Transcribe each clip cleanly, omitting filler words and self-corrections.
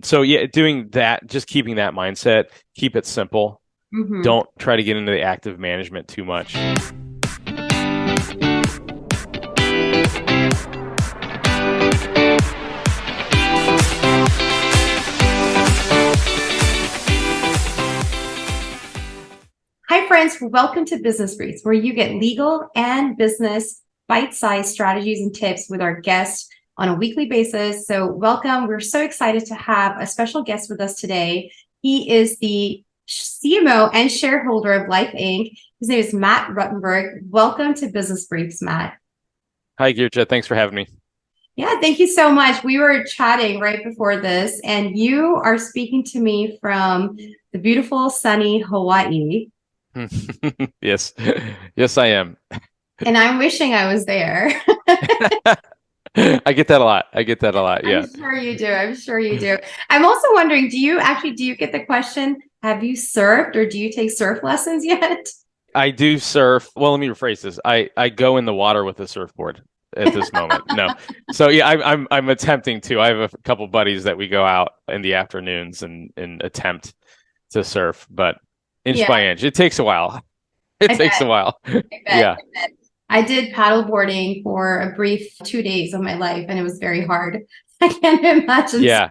So yeah, doing that, just keeping that mindset, keep it simple. Hmm. Don't try to get into the active management too much. Hi, friends. Welcome to Business Briefs, where you get legal and business bite-sized strategies and tips with our guests on a weekly basis. So welcome. We're so excited to have a special guest with us today. He is the CMO and shareholder of Life Inc. His name is Matt Ruttenberg. Welcome to Business Briefs, Matt. Hi, Geerja. Thanks for having me. Yeah, thank you so much. We were chatting right before this, and you are speaking to me from the beautiful, sunny Hawaii. Yes. Yes, I am. And I'm wishing I was there. I get that a lot. I get that a lot. I'm Yeah. sure you do. I'm sure you do. I'm also wondering, do you get the question, have you surfed or do you take surf lessons yet? I do surf. Well, let me rephrase this. I go in the water with a surfboard at this moment. No. So yeah, I'm attempting to. I have a couple buddies that we go out in the afternoons and attempt to surf, but inch Yeah, by inch. It takes a while. It I bet. takes a while. I bet. Yeah. I bet. I did paddleboarding for a brief 2 days of my life, and it was very hard. I can't imagine. Yeah.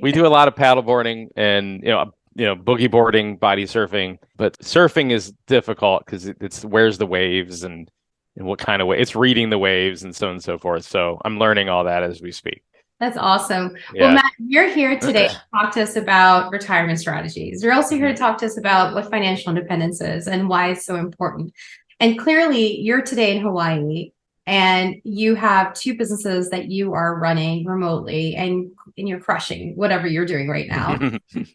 We do a lot of paddleboarding and boogie boarding, body surfing, but surfing is difficult because it's where's the waves and what kind of way it's reading the waves and so on and so forth. So I'm learning all that as we speak. That's awesome. Well, Yeah. Matt, you're here today to talk to us about retirement strategies. You're also here Mhm. to talk to us about what financial independence is and why it's so important. And clearly, you're today in Hawaii and you have two businesses that you are running remotely and you're crushing whatever you're doing right now.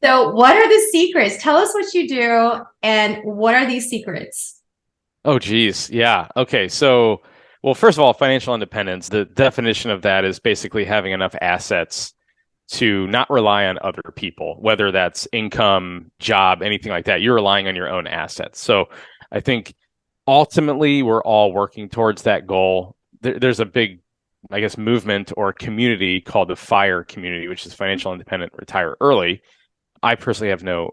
So, what are the secrets? Tell us what you do and what are these secrets? Oh, geez. Yeah. Okay. So, well, first of all, financial independence, the definition of that is basically having enough assets to not rely on other people, whether that's income, job, anything like that. You're relying on your own assets. So I think ultimately we're all working towards that goal. There's a big, I guess, movement or community called the FIRE community, which is financial independent retire early. I personally have no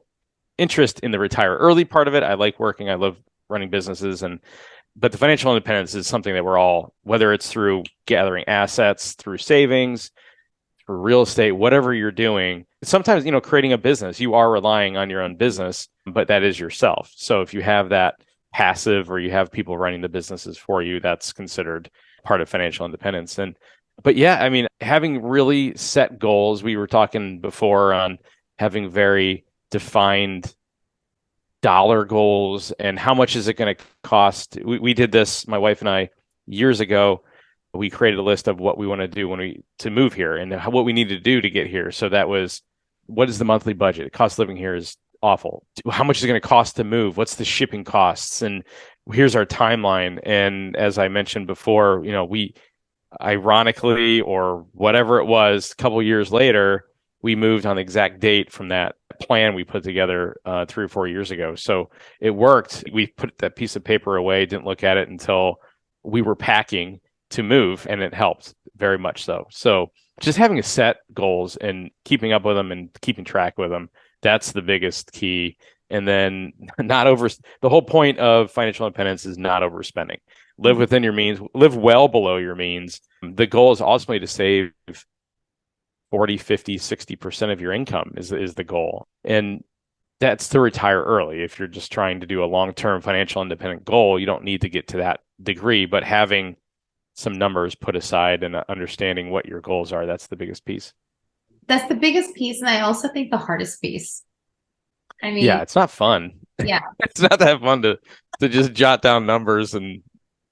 interest in the retire early part of it. I like working. I love running businesses but the financial independence is something that we're all, whether it's through gathering assets, through savings, for real estate, whatever you're doing, sometimes, creating a business, you are relying on your own business, but that is yourself. So if you have that passive or you have people running the businesses for you, that's considered part of financial independence. But yeah, I mean, having really set goals, we were talking before on having very defined dollar goals and how much is it going to cost. We did this, my wife and I, years ago. We created a list of what we want to do to move here and what we need to do to get here. So that was, what is the monthly budget? Cost of living here is awful. How much is it going to cost to move? What's the shipping costs? And here's our timeline. And as I mentioned before, we ironically or whatever it was, a couple years later, we moved on the exact date from that plan we put together 3 or 4 years ago. So it worked. We put that piece of paper away, didn't look at it until we were packing to move, and it helped very much so. So just having a set goals and keeping up with them and keeping track with them, that's the biggest key. And then not over the whole point of financial independence is not overspending. Live within your means, live well below your means. The goal is ultimately to save 40, 50, 60% of your income is the goal. And that's to retire early. If you're just trying to do a long-term financial independent goal, you don't need to get to that degree, but having some numbers put aside and understanding what your goals are, that's the biggest piece. That's the biggest piece. And I also think the hardest piece. I Yeah, mean, it's not fun. yeah. It's not that fun to just jot down numbers and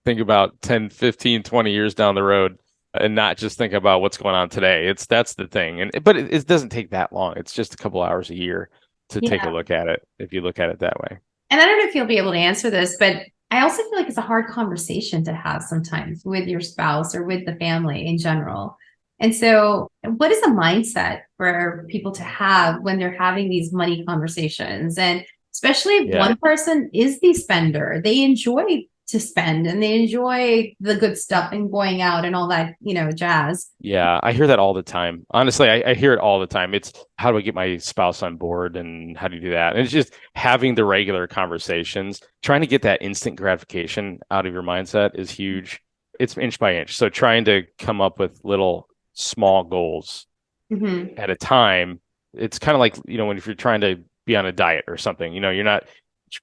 think about 10, 15, 20 years down the road and not just think about what's going on today. That's the thing. But it doesn't take that long. It's just a couple hours a year to take a Yeah. look at it if you look at it that way. And I don't know if you'll be able to answer this, but I also feel like it's a hard conversation to have sometimes with your spouse or with the family in general. And so, what is a mindset for people to have when they're having these money conversations? And especially if Yeah. one person is the spender, they enjoy to spend and they enjoy the good stuff and going out and all that, jazz. Yeah, I hear that all the time. Honestly, I hear it all the time. It's how do I get my spouse on board and how do you do that? And it's just having the regular conversations, trying to get that instant gratification out of your mindset is huge. It's inch by inch. So trying to come up with little small goals Mm-hmm. at a time. It's kind of like, when if you're trying to be on a diet or something, you're not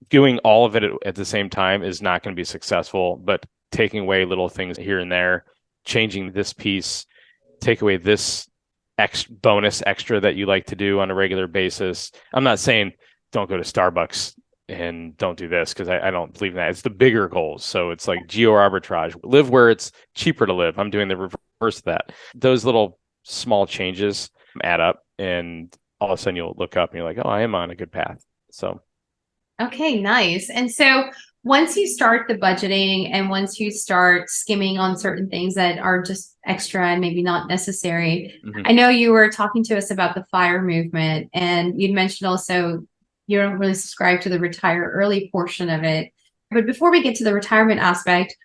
doing all of it at the same time is not going to be successful, but taking away little things here and there, changing this piece, take away this bonus extra that you like to do on a regular basis. I'm not saying don't go to Starbucks and don't do this because I don't believe in that. It's the bigger goals. So it's like geo arbitrage, live where it's cheaper to live. I'm doing the reverse of that. Those little small changes add up, and all of a sudden you'll look up and you're like, oh, I am on a good path. So, Okay, nice. And so once you start the budgeting and once you start skimming on certain things that are just extra and maybe not necessary, I know you were talking to us about the FIRE movement, and you'd mentioned also you don't really subscribe to the retire early portion of it. But before we get to the retirement aspect,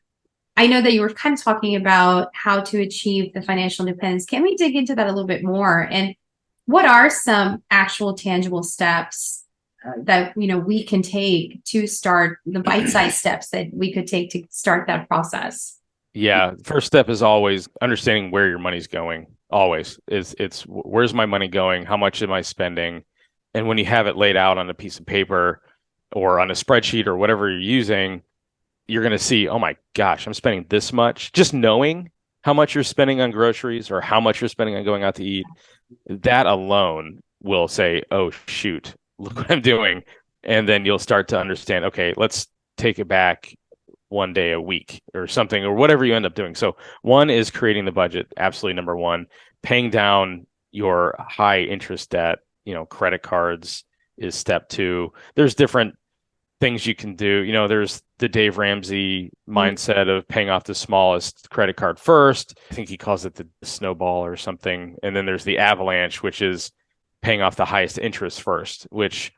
I know that you were kind of talking about how to achieve the financial independence. Can we dig into that a little bit more? And what are some actual tangible steps that we can take to start the bite-sized steps that we could take to start that process? Yeah, first step is always understanding where your money's going. Always it's where's my money going? How much am I spending? And when you have it laid out on a piece of paper or on a spreadsheet or whatever you're using, you're going to see, oh my gosh, I'm spending this much. Just knowing how much you're spending on groceries or how much you're spending on going out to eat, that alone will say, oh shoot, look what I'm doing. And then you'll start to understand, okay, let's take it back one day a week or something, or whatever you end up doing. So one is creating the budget, absolutely number one. Paying down your high interest debt, credit cards is step two. There's different things you can do. There's the Dave Ramsey mindset of paying off the smallest credit card first. I think he calls it the snowball or something. And then there's the avalanche, which is paying off the highest interest first, which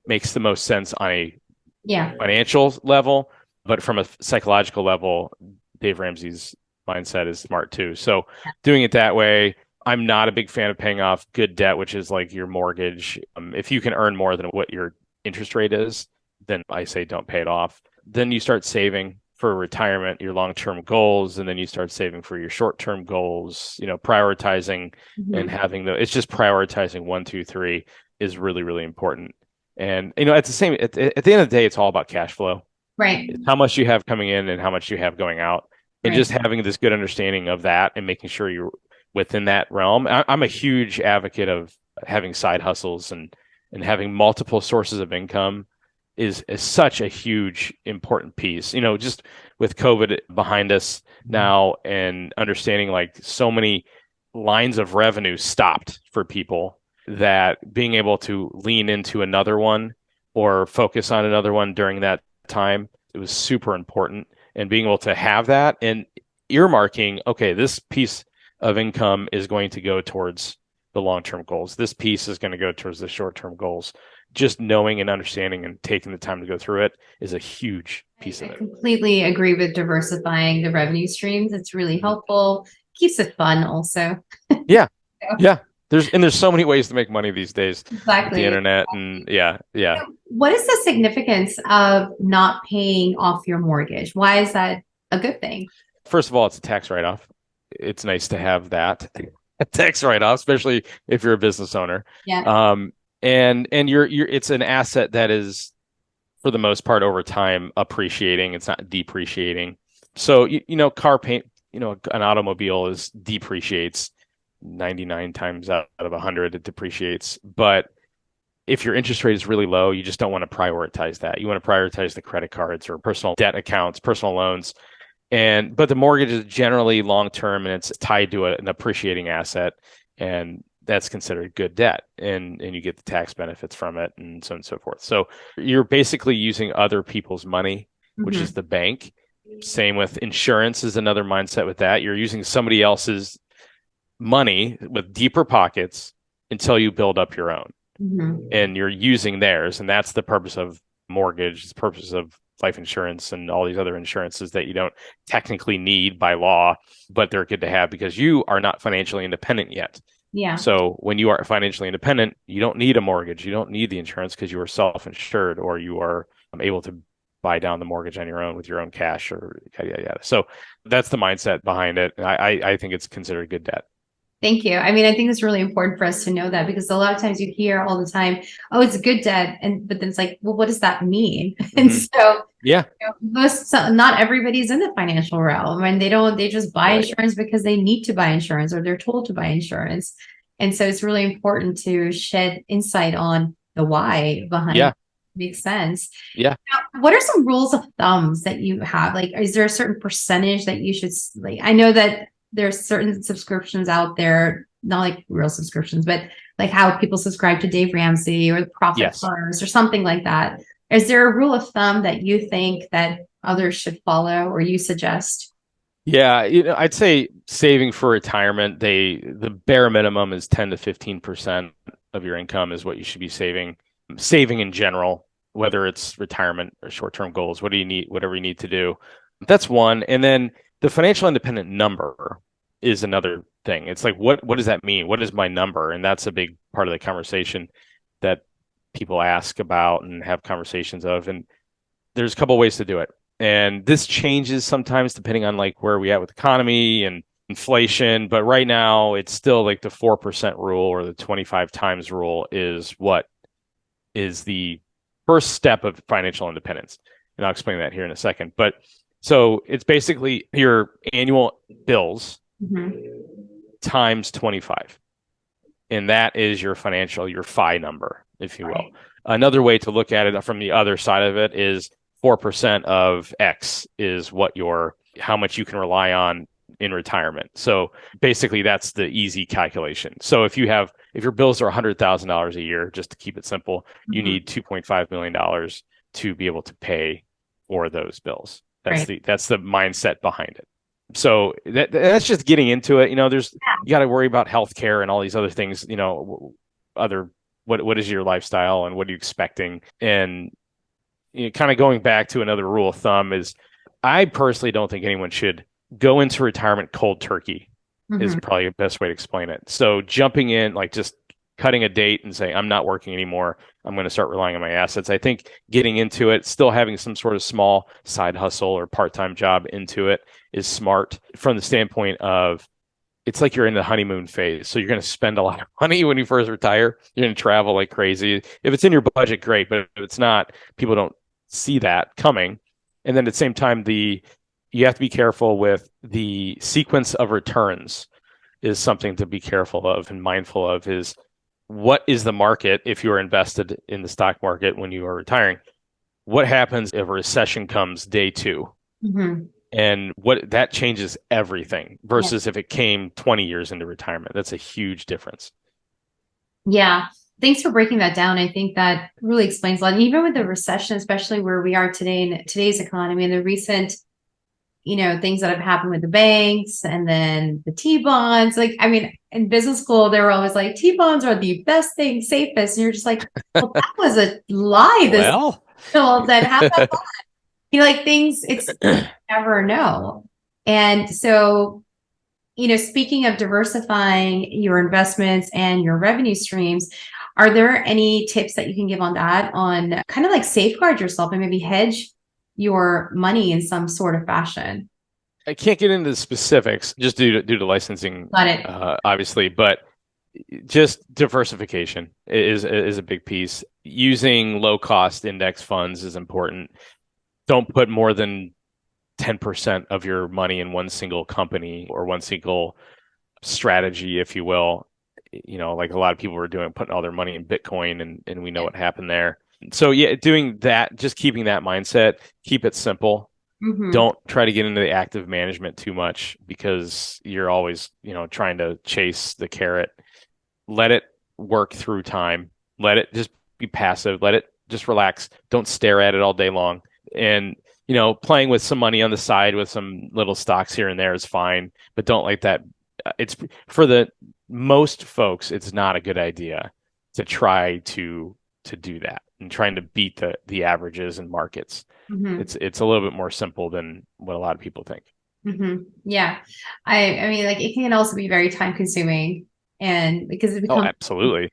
makes the most sense on a financial level. But from a psychological level, Dave Ramsey's mindset is smart too. So doing it that way, I'm not a big fan of paying off good debt, which is like your mortgage. If you can earn more than what your interest rate is, then I say don't pay it off. Then you start saving for retirement, your long-term goals, and then you start saving for your short-term goals, prioritizing and having it's just prioritizing 1, 2, 3 is really, really important. And, at the end of the day, it's all about cash flow. Right. It's how much you have coming in and how much you have going out. And just having this good understanding of that and making sure you're within that realm. I'm a huge advocate of having side hustles and having multiple sources of income is such a huge important piece. Just with COVID behind us now and understanding like so many lines of revenue stopped for people, that being able to lean into another one or focus on another one during that time, it was super important. And being able to have that and earmarking, okay, this piece of income is going to go towards the long-term goals. This piece is going to go towards the short-term goals. Just knowing and understanding and taking the time to go through it is a huge piece of it. I completely agree with diversifying the revenue streams. It's really helpful. Keeps it fun also. Yeah. Yeah. There's so many ways to make money these days. Exactly. The internet and yeah. What is the significance of not paying off your mortgage? Why is that a good thing? First of all, it's a tax write-off. It's nice to have that tax write-off, especially if you're a business owner. Yeah. And you're it's an asset that is, for the most part, over time appreciating. It's not depreciating. So car paint, an automobile depreciates 99 times out of 100. It depreciates. But if your interest rate is really low, you just don't want to prioritize that. You want to prioritize the credit cards or personal debt accounts, personal loans. But the mortgage is generally long term and it's tied to an appreciating asset, and that's considered good debt, and you get the tax benefits from it, and so on and so forth. So you're basically using other people's money, which is the bank. Same with insurance is another mindset with that. You're using somebody else's money with deeper pockets until you build up your own, and you're using theirs, and that's the purpose of mortgage. It's the purpose of life insurance and all these other insurances that you don't technically need by law, but they're good to have because you are not financially independent yet. Yeah. So when you are financially independent, you don't need a mortgage. You don't need the insurance because you are self-insured or you are able to buy down the mortgage on your own with your own cash or yada, yada, yada. So that's the mindset behind it. I think it's considered good debt. Thank you. I mean, I think it's really important for us to know that because a lot of times you hear all the time, oh, it's good debt. But then it's like, well, what does that mean? And so Yeah. not everybody's in the financial realm and they just buy insurance because they need to buy insurance or they're told to buy insurance. And so it's really important to shed insight on the why behind it. Makes sense. Yeah. Now, what are some rules of thumbs that you have? Like, is there a certain percentage that you should like? I know that there's certain subscriptions out there, not like real subscriptions, but like how people subscribe to Dave Ramsey or the Profit First or something like that. Is there a rule of thumb that you think that others should follow or you suggest? Yeah, I'd say saving for retirement, the bare minimum is 10 to 15% of your income is what you should be saving. Saving in general, whether it's retirement or short-term goals, what do you need, whatever you need to do. That's one. And then the financial independent number is another thing. It's like, what does that mean? What is my number? And that's a big part of the conversation that people ask about and have conversations of. And there's a couple of ways to do it. And this changes sometimes depending on like where we at with the economy and inflation. But right now it's still like the 4% rule or the 25 times rule is what is the first step of financial independence. And I'll explain that here in a second. But so it's basically your annual bills times 25. And that is your FI number, if you will. Another way to look at it from the other side of it is 4% of X is how much you can rely on in retirement. So basically that's the easy calculation. So if your bills are $100,000 a year, just to keep it simple, you need $2.5 million to be able to pay for those bills. That's the mindset behind it. So that's just getting into it. You got to worry about healthcare and all these other things, what is your lifestyle and what are you expecting? And kind of going back to another rule of thumb is I personally don't think anyone should go into retirement cold turkey is probably the best way to explain it. So jumping in, like just cutting a date and saying, I'm not working anymore. I'm going to start relying on my assets. I think getting into it, still having some sort of small side hustle or part-time job into it is smart from the standpoint of it's like you're in the honeymoon phase. So you're going to spend a lot of money when you first retire. You're going to travel like crazy. If it's in your budget, great. But if it's not, people don't see that coming. And then at the same time, you have to be careful with the sequence of returns is something to be careful of and mindful of is what is the market if you are invested in the stock market when you are retiring? What happens if a recession comes day 2? And what that changes everything versus if it came 20 years into retirement. That's a huge difference. Yeah. Thanks for breaking that down. I think that really explains a lot. And even with the recession, especially where we are today in today's economy and the recent, things that have happened with the banks and then the T-bonds. Like, I mean, in business school, they were always like, T-bonds are the best thing, safest. And you're just like, well, that was a lie. That happened. Like things, it's never know. And so, speaking of diversifying your investments and your revenue streams, are there any tips that you can give on that, on kind of like safeguard yourself and maybe hedge your money in some sort of fashion? I can't get into the specifics just due to licensing, obviously, but just diversification is a big piece. Using low cost index funds is important. Don't put more than 10% of your money in one single company or one single strategy, if you will. Like a lot of people were doing, putting all their money in Bitcoin, and we know what happened there. So yeah, doing that, just keeping that mindset, keep it simple. Don't try to get into the active management too much because you're always, trying to chase the carrot. Let it work through time. Let it just be passive. Let it just relax. Don't stare at it all day long. And, playing with some money on the side with some little stocks here and there is fine, but don't like that. It's for the most folks, it's not a good idea to try to do that. and trying to beat the averages in markets. Mm-hmm. It's a little bit more simple than what a lot of people think. Mm-hmm. Yeah. I mean, like it can also be very time consuming and because it Oh, becomes absolutely. it,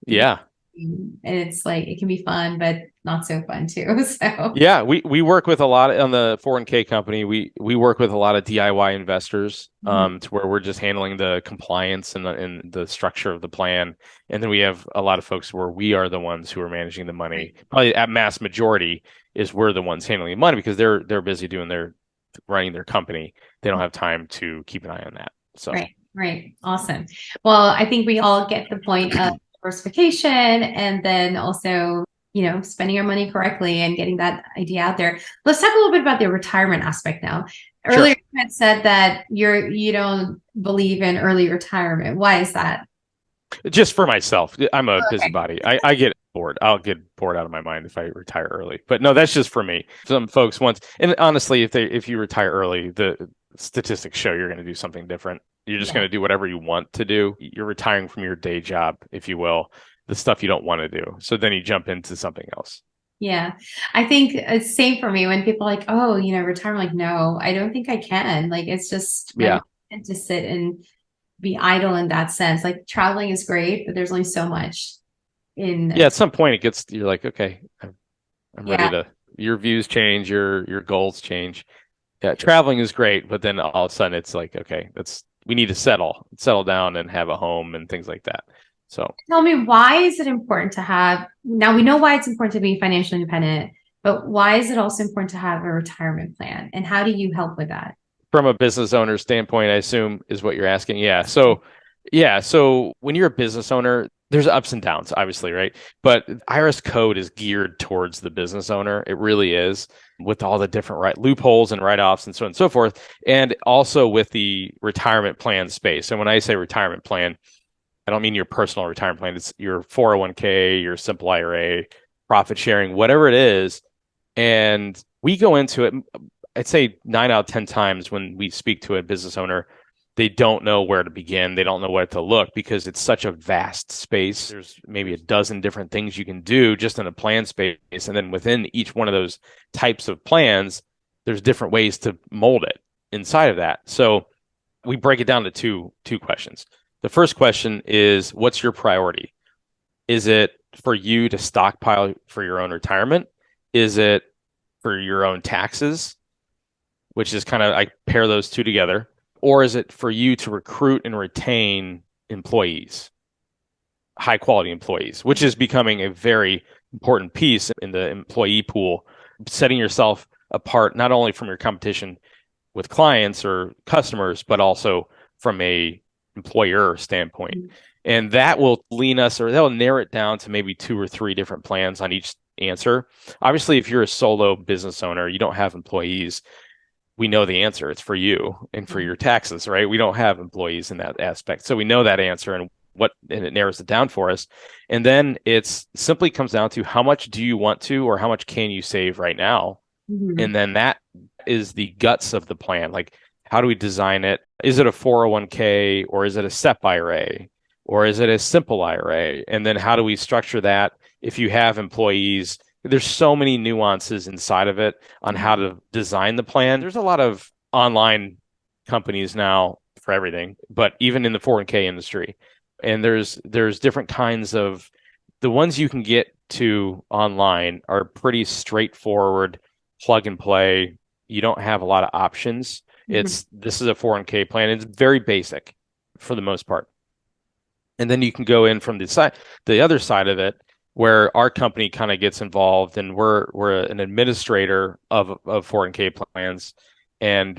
Yeah. and it's like it can be fun, but not so fun too. So Yeah, we work with a lot on the 401k company. We work with a lot of DIY investors, mhm. to where we're just handling the compliance and the structure of the plan. And then we have a lot of folks where we are the ones who are managing the money. Right. Probably at mass majority is we're the ones handling the money because they're busy doing their running their company. They don't have time to keep an eye on that. So Right. Right. Awesome. Well, I think we all get the point of diversification and then also, spending our money correctly and getting that idea out there. Let's talk a little bit about the retirement aspect now. Earlier, sure. you had said that you don't believe in early retirement. Why is that? Just for myself. I'm a Okay. busybody. I get bored. I'll get bored out of my mind if I retire early. But no, that's just for me. Some folks once, and honestly, if you retire early, the statistics show you're going to do something different. You're just Yeah. going to do whatever you want to do. You're retiring from your day job, if you will, the stuff you don't want to do. So then you jump into something else. Yeah. I think it's same for me when people are like, oh, retirement, like, no, I don't think I can. Like, it's just my Yeah. mind to sit and be idle in that sense. Like traveling is great, but there's only so much Yeah. in At some point, you're like, okay, I'm ready yeah, to. Your views change. Your goals change. Yeah, traveling is great, but then all of a sudden it's like, okay, we need to settle down and have a home and things like that. So tell me why is it important to have now we know why it's important to be financially independent, but why is it also important to have a retirement plan? And how do you help with that? from a business owner standpoint, I assume is what you're asking. Yeah. So when you're a business owner, there's ups and downs, obviously, right? But IRS code is geared towards the business owner. It really is, with all the different loopholes and write-offs and so on and so forth. And also with the retirement plan space. And when I say retirement plan, I don't mean your personal retirement plan. It's your 401k, your simple IRA, profit sharing, whatever it is. And we go into it, I'd say 9 out of 10 times when we speak to a business owner, they don't know where to begin. They don't know where to look because it's such a vast space. There's maybe a dozen different things you can do just in a plan space. And then within each one of those types of plans, there's different ways to mold it inside of that. So we break it down to two questions. The first question is, what's your priority? Is it for you to stockpile for your own retirement? Is it for your own taxes, which is kind of, I pair those two together? Or is it for you to recruit and retain employees, high quality employees, which is becoming a very important piece in the employee pool, setting yourself apart not only from your competition with clients or customers, but also from a employer standpoint. And that will lean us, or they'll narrow it down to maybe 2 or 3 different plans on each answer. Obviously, if you're a solo business owner, you don't have employees, we know the answer. It's for you and for your taxes, right? We don't have employees in that aspect. So we know that answer and it narrows it down for us. And then it's simply comes down to how much do you want to, or how much can you save right now? Mhm. And then that is the guts of the plan. Like, how do we design it? Is it a 401k, or is it a SEP IRA, or is it a simple IRA? And then how do we structure that if you have employees? There's so many nuances inside of it on how to design the plan. There's a lot of online companies now for everything, but even in the 401k industry. And there's different kinds of, the ones you can get to online are pretty straightforward, plug and play. You don't have a lot of options. Mhm. This is a 401k plan. It's very basic for the most part. And then you can go in from the other side of it, where our company kind of gets involved, and we're an administrator of 401k plans, and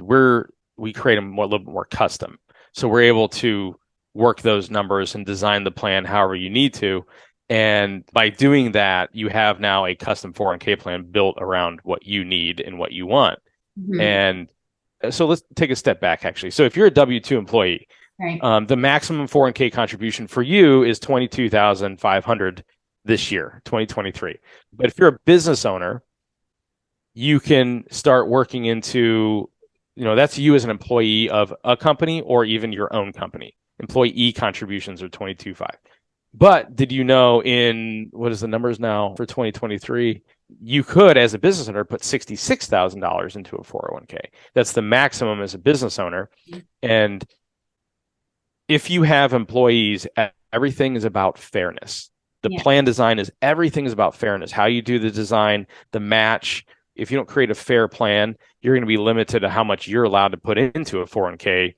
we create them a little bit more custom. So we're able to work those numbers and design the plan however you need to. And by doing that, you have now a custom 401k plan built around what you need and what you want. Mhm. And so let's take a step back, actually. So if you're a W-2 employee, Right. the maximum 401k contribution for you is 22,500 this year, 2023. But if you're a business owner, you can start working into, that's you as an employee of a company or even your own company. Employee contributions are 22.5. But did you know in what is the numbers now for 2023? You could, as a business owner, put $66,000 into a 401k. That's the maximum as a business owner. And if you have employees, everything is about fairness. The Yeah. plan design is everything is about fairness. How you do the design, the match. If you don't create a fair plan, you're going to be limited to how much you're allowed to put into a 401k.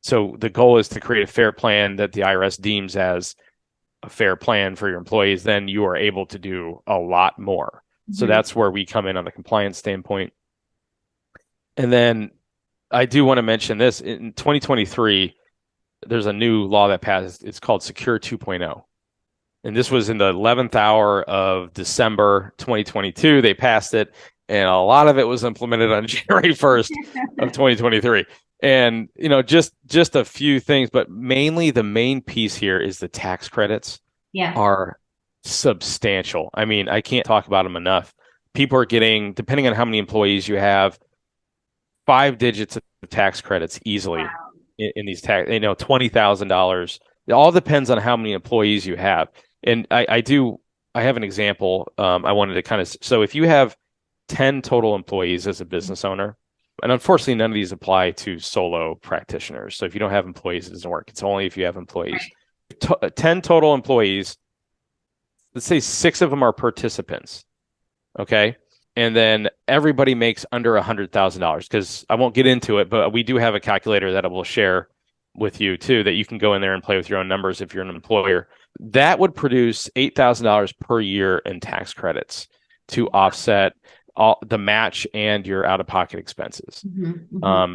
So the goal is to create a fair plan that the IRS deems as a fair plan for your employees. Then you are able to do a lot more. So Mhm. that's where we come in on the compliance standpoint. And then I do want to mention this in 2023, there's a new law that passed. It's called Secure 2.0. And this was in the 11th hour of December 2022. They passed it, and a lot of it was implemented on January 1st of 2023. And just a few things, but mainly the main piece here is the tax credits Yeah. are substantial. I mean, I can't talk about them enough. People are getting, depending on how many employees you have, 5 digits of tax credits easily Wow. in these tax, $20,000. It all depends on how many employees you have. And I have an example. I wanted to so if you have 10 total employees as a business owner, and unfortunately, none of these apply to solo practitioners. So if you don't have employees, it doesn't work. It's only if you have employees. 10 total employees, let's say six of them are participants. Okay. And then everybody makes under $100,000 because I won't get into it, but we do have a calculator that I will share with you too, that you can go in there and play with your own numbers if you're an employer. That would produce $8,000 per year in tax credits to offset all the match and your out-of-pocket expenses.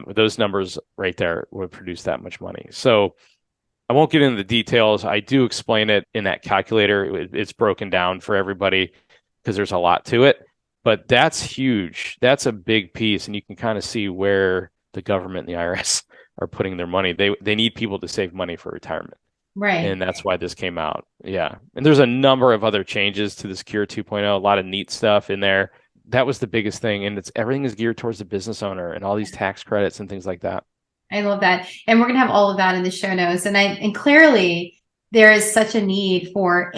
Those numbers right there would produce that much money. So I won't get into the details. I do explain it in that calculator. It's broken down for everybody because there's a lot to it. But that's huge. That's a big piece, and you can kind of see where the government and the IRS are putting their money. They need people to save money for retirement, Right. and that's why this came out. Yeah, and there's a number of other changes to the Secure 2.0. A lot of neat stuff in there. That was the biggest thing, and it's everything is geared towards the business owner and all these tax credits and things like that. I love that. And we're going to have all of that in the show notes. And clearly there is such a need for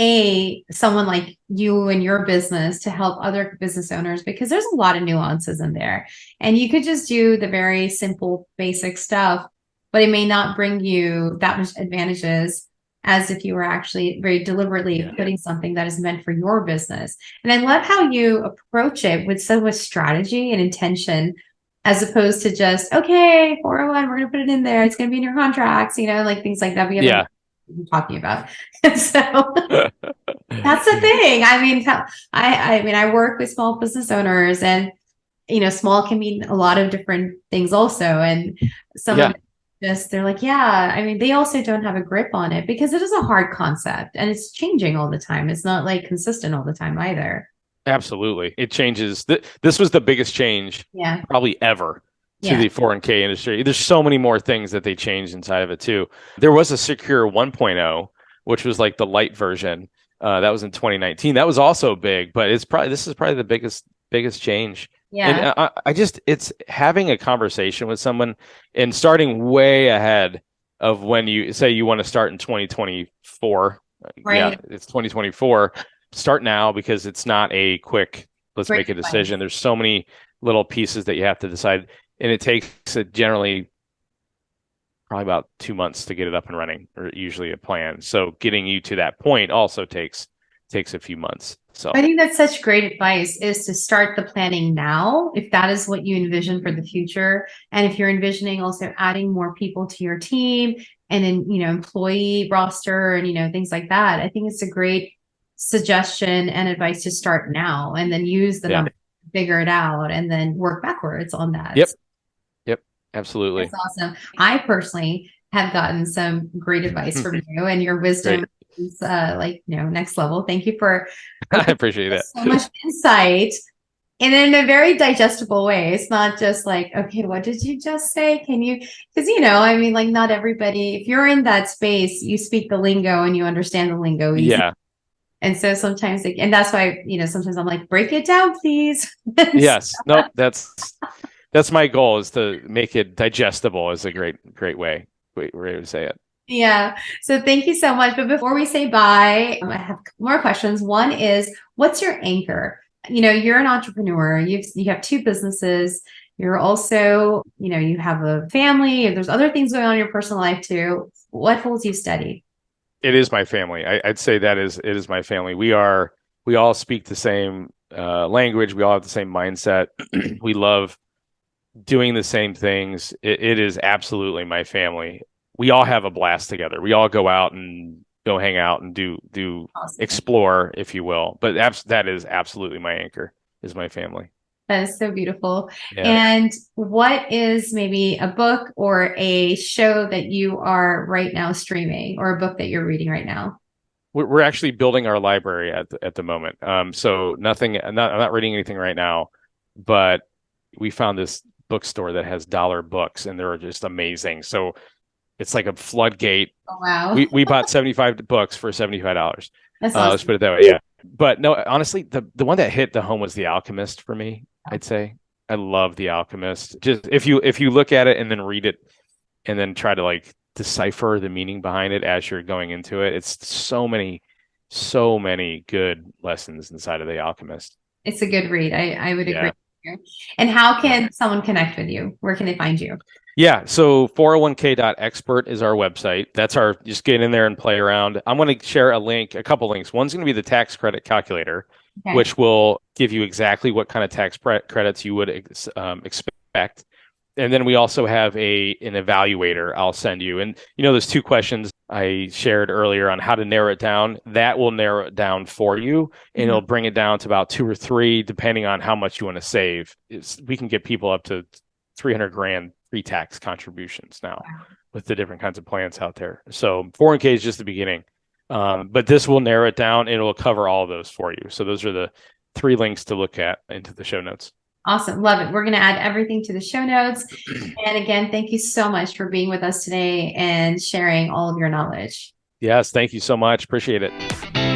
someone like you and your business to help other business owners because there's a lot of nuances in there. And you could just do the very simple, basic stuff, but it may not bring you that much advantages as if you were actually very deliberately putting something that is meant for your business. And I love how you approach it with so much strategy and intention as opposed to just, okay, 401, we're going to put it in there. It's going to be in your contracts, like things like that. We have Yeah. talking about. So that's the thing. I mean, I work with small business owners and, small can mean a lot of different things also. And some of they're like, yeah, I mean, they also don't have a grip on it because it is a hard concept and it's changing all the time. It's not like consistent all the time either. Absolutely. It changes. This was the biggest change probably ever to the 401k industry. There's so many more things that they changed inside of it too. There was a Secure 1.0, which was like the light version. That was in 2019. That was also big, but this is probably the biggest change. Yeah. And it's having a conversation with someone and starting way ahead of when you say you want to start in 2024. Right. Yeah, it's 2024. Start now because it's not a quick, let's make a decision. There's so many little pieces that you have to decide. And it takes generally probably about 2 months to get it up and running, or usually a plan. So getting you to that point also takes a few months. So I think that's such great advice is to start the planning now, if that is what you envision for the future. And if you're envisioning also adding more people to your team and employee roster and, things like that, I think it's a great suggestion and advice to start now and then use the number, figure it out, and then work backwards on that. Yep. Absolutely. That's awesome. I personally have gotten some great advice from you, and your wisdom is next level. Thank you for I appreciate that. So much insight and in a very digestible way. It's not just like, okay, what did you just say? Can you, because, I mean, like not everybody, if you're in that space, you speak the lingo and you understand the lingo easy. Yeah. And so sometimes, and that's why, sometimes I'm like, break it down, please. Yes. No, that's my goal, is to make it digestible is a great way to say it. Yeah. So thank you so much. But before we say bye, I have more questions. One is, what's your anchor? You're an entrepreneur. You have two businesses. You're also, you have a family. There's other things going on in your personal life too. What holds you steady? It is my family. I'd say it is my family. We all speak the same language. We all have the same mindset. We love doing the same things. It is absolutely my family. We all have a blast together. We all go out and go hang out and do Awesome. explore, if you will. But that is absolutely my anchor, is my family. That is so beautiful. Yeah. And what is maybe a book or a show that you are right now streaming, or a book that you're reading right now? We're actually building our library at the moment. So nothing. I'm not reading anything right now, but we found this bookstore that has dollar books, and they're just amazing. So it's like a floodgate. Oh, wow. We bought 75 books for $75. That's Let's put awesome. it that way. Yeah. But no, honestly, the one that hit the home was The Alchemist for me, I'd say. I love The Alchemist. Just if you look at it and then read it and then try to like decipher the meaning behind it as you're going into it, it's so many good lessons inside of The Alchemist. It's a good read. I would agree Yeah. with you. And how Yeah. can someone connect with you? Where can they find you? Yeah, so 401k.expert is our website. That's our just get in there and play around. I'm going to share a couple links. One's going to be the tax credit calculator, Okay. which will give you exactly what kind of credits you would expect. And then we also have an evaluator I'll send you. And those two questions I shared earlier on how to narrow it down, that will narrow it down for you, and Mhm. it'll bring it down to about two or three, depending on how much you want to save. We can get people up to 300 grand pre-tax contributions now with the different kinds of plans out there. So 401k is just the beginning. But this will narrow it down and it will cover all of those for you. So those are the three links to look at into the show notes. Awesome. Love it. We're going to add everything to the show notes. And again, thank you so much for being with us today and sharing all of your knowledge. Yes, thank you so much. Appreciate it.